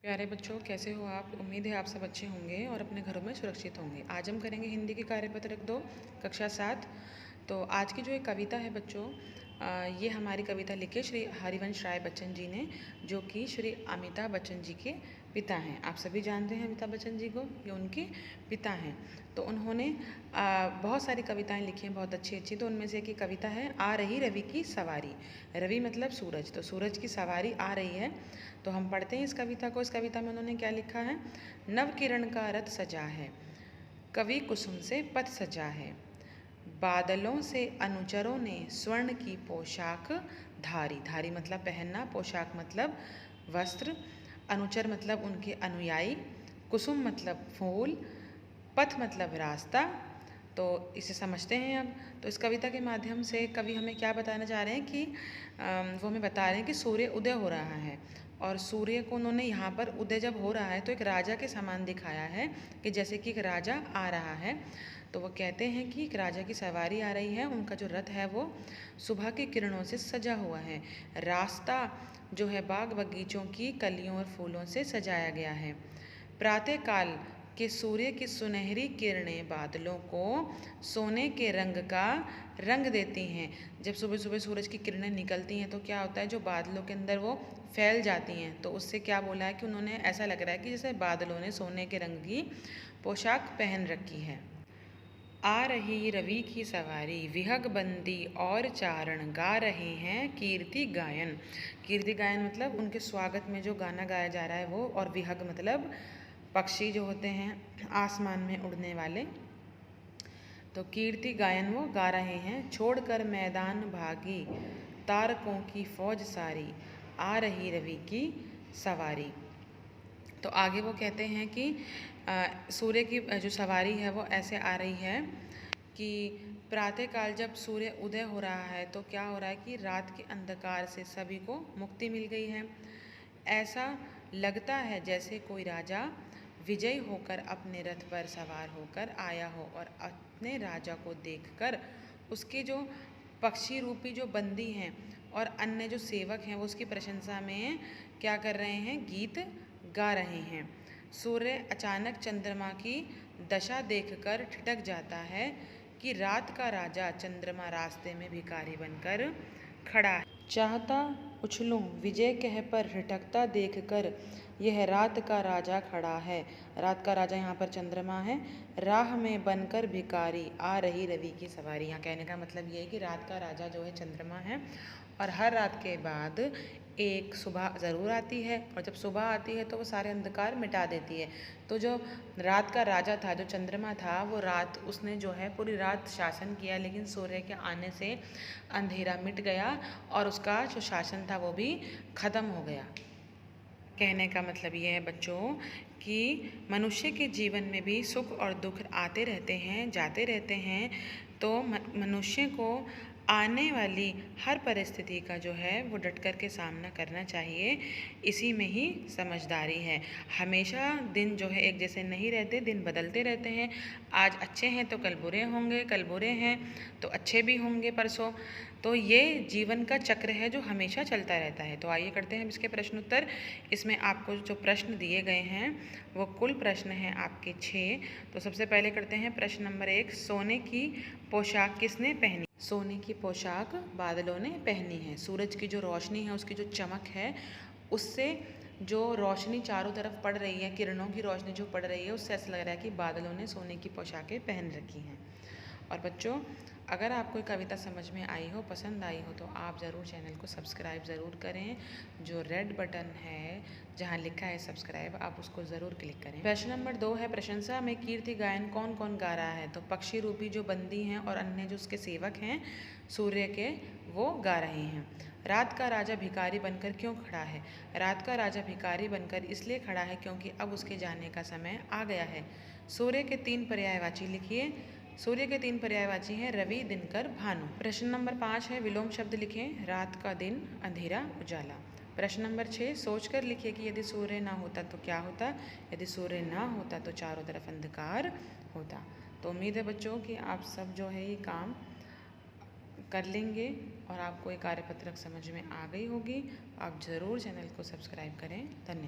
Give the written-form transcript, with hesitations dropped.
प्यारे बच्चों, कैसे हो आप? उम्मीद है आप सब अच्छे होंगे और अपने घरों में सुरक्षित होंगे। आज हम करेंगे हिंदी की कार्यपत्रक 2 कक्षा 7। तो आज की जो एक कविता है बच्चों, ये हमारी कविता लिखी श्री हरिवंश राय बच्चन जी ने, जो कि श्री अमिताभ बच्चन जी के पिता हैं। आप सभी जानते हैं अमिताभ बच्चन जी को, ये उनके पिता हैं। तो उन्होंने बहुत सारी कविताएं लिखी हैं, बहुत अच्छी अच्छी। तो उनमें से एक कविता है आ रही रवि की सवारी। रवि मतलब सूरज, तो सूरज की सवारी आ रही है। तो हम पढ़ते हैं इस कविता को। इस कविता में उन्होंने क्या लिखा है? नव किरण का रथ सजा है, कवि कुसुम से पथ सजा है, बादलों से अनुचरों ने स्वर्ण की पोशाक धारी। धारी मतलब पहनना, पोशाक मतलब वस्त्र, अनुचर मतलब उनके अनुयायी, कुसुम मतलब फूल, पथ मतलब रास्ता। तो इसे समझते हैं अब। तो इस कविता के माध्यम से कवि हमें क्या बताना चाह रहे हैं कि वो हमें बता रहे हैं कि सूर्य उदय हो रहा है, और सूर्य को उन्होंने यहाँ पर उदय जब हो रहा है तो एक राजा के समान दिखाया है, कि जैसे कि एक राजा आ रहा है। तो वो कहते हैं कि एक राजा की सवारी आ रही है, उनका जो रथ है वो सुबह की किरणों से सजा हुआ है। रास्ता जो है बाग बगीचों की कलियों और फूलों से सजाया गया है। प्रातःकाल के सूर्य की सुनहरी किरणें बादलों को सोने के रंग का रंग देती हैं। जब सुबह सुबह सूरज की किरणें निकलती हैं तो क्या होता है, जो बादलों के अंदर वो फैल जाती हैं। तो उससे क्या बोला है कि उन्होंने ऐसा लग रहा है कि जैसे बादलों ने सोने के रंग की पोशाक पहन रखी है। आ रही रवि की सवारी, विहग बंदी और चारण गा रहे हैं कीर्ति गायन। कीर्ति गायन मतलब उनके स्वागत में जो गाना गाया जा रहा है वो, और विहग मतलब पक्षी जो होते हैं आसमान में उड़ने वाले। तो कीर्ति गायन वो गा रहे हैं। छोड़कर मैदान भागी तारकों की फौज सारी, आ रही रवि की सवारी। तो आगे वो कहते हैं कि सूर्य की जो सवारी है वो ऐसे आ रही है कि प्रातःकाल जब सूर्य उदय हो रहा है तो क्या हो रहा है कि रात के अंधकार से सभी को मुक्ति मिल गई है। ऐसा लगता है जैसे कोई राजा विजयी होकर अपने रथ पर सवार होकर आया हो, और अपने राजा को देखकर उसके जो पक्षी रूपी जो बंदी हैं और अन्य जो सेवक हैं वो उसकी प्रशंसा में क्या कर रहे हैं? गीत गा रहे हैं। सूर्य अचानक चंद्रमा की दशा देखकर ठिठक जाता है कि रात का राजा चंद्रमा रास्ते में भिखारी बनकर खड़ा है। चाहता उछलूं विजय कह पर ठिठकता देखकर यह रात का राजा खड़ा है। रात का राजा यहाँ पर चंद्रमा है। राह में बनकर भिखारी आ रही रवि की सवारी। यहाँ कहने का मतलब ये है कि रात का राजा जो है चंद्रमा है, और हर रात के बाद एक सुबह ज़रूर आती है, और जब सुबह आती है तो वो सारे अंधकार मिटा देती है। तो जो रात का राजा था, जो चंद्रमा था, वो रात उसने जो है पूरी रात शासन किया, लेकिन सूर्य के आने से अंधेरा मिट गया और उसका जो शासन था वो भी ख़त्म हो गया। कहने का मतलब ये है बच्चों कि मनुष्य के जीवन में भी सुख और दुख आते रहते हैं, जाते रहते हैं। तो मनुष्य को आने वाली हर परिस्थिति का जो है वो डट कर के सामना करना चाहिए। इसी में ही समझदारी है। हमेशा दिन जो है एक जैसे नहीं रहते, दिन बदलते रहते हैं। आज अच्छे हैं तो कल बुरे होंगे, कल बुरे हैं तो अच्छे भी होंगे परसों। तो ये जीवन का चक्र है जो हमेशा चलता रहता है। तो आइए करते हैं इसके प्रश्न उत्तर। इसमें आपको जो प्रश्न दिए गए हैं वो कुल प्रश्न हैं आपके 6। तो सबसे पहले करते हैं प्रश्न नंबर 1, सोने की पोशाक किसने पहनी? सोने की पोशाक बादलों ने पहनी है। सूरज की जो रोशनी है, उसकी जो चमक है, उससे जो रोशनी चारों तरफ पड़ रही है, किरणों की रोशनी जो पड़ रही है, उससे ऐसा लग रहा है कि बादलों ने सोने की पोशाकें पहन रखी हैं। और बच्चों, अगर आपको कविता समझ में आई हो, पसंद आई हो, तो आप ज़रूर चैनल को सब्सक्राइब ज़रूर करें। जो रेड बटन है जहाँ लिखा है सब्सक्राइब, आप उसको ज़रूर क्लिक करें। प्रश्न नंबर 2 है, प्रशंसा में कीर्ति गायन कौन कौन गा रहा है? तो पक्षी रूपी जो बंदी हैं और अन्य जो उसके सेवक हैं सूर्य के, वो गा रहे हैं। रात का राजा भिखारी बनकर क्यों खड़ा है? रात का राजा भिखारी बनकर इसलिए खड़ा है क्योंकि अब उसके जाने का समय आ गया है। सूर्य के 3 पर्यायवाची लिखिए। सूर्य के 3 पर्यायवाची हैं रवि, दिनकर, भानु। प्रश्न नंबर 5 है, विलोम शब्द लिखें। रात का दिन, अंधेरा, उजाला। प्रश्न नंबर 6, सोचकर लिखिए कि यदि सूर्य ना होता तो क्या होता? यदि सूर्य ना होता तो चारों तरफ अंधकार होता। तो उम्मीद है बच्चों कि आप सब जो है ये काम कर लेंगे और आपको ये कार्यपत्रक समझ में आ गई होगी। आप ज़रूर चैनल को सब्सक्राइब करें। धन्यवाद।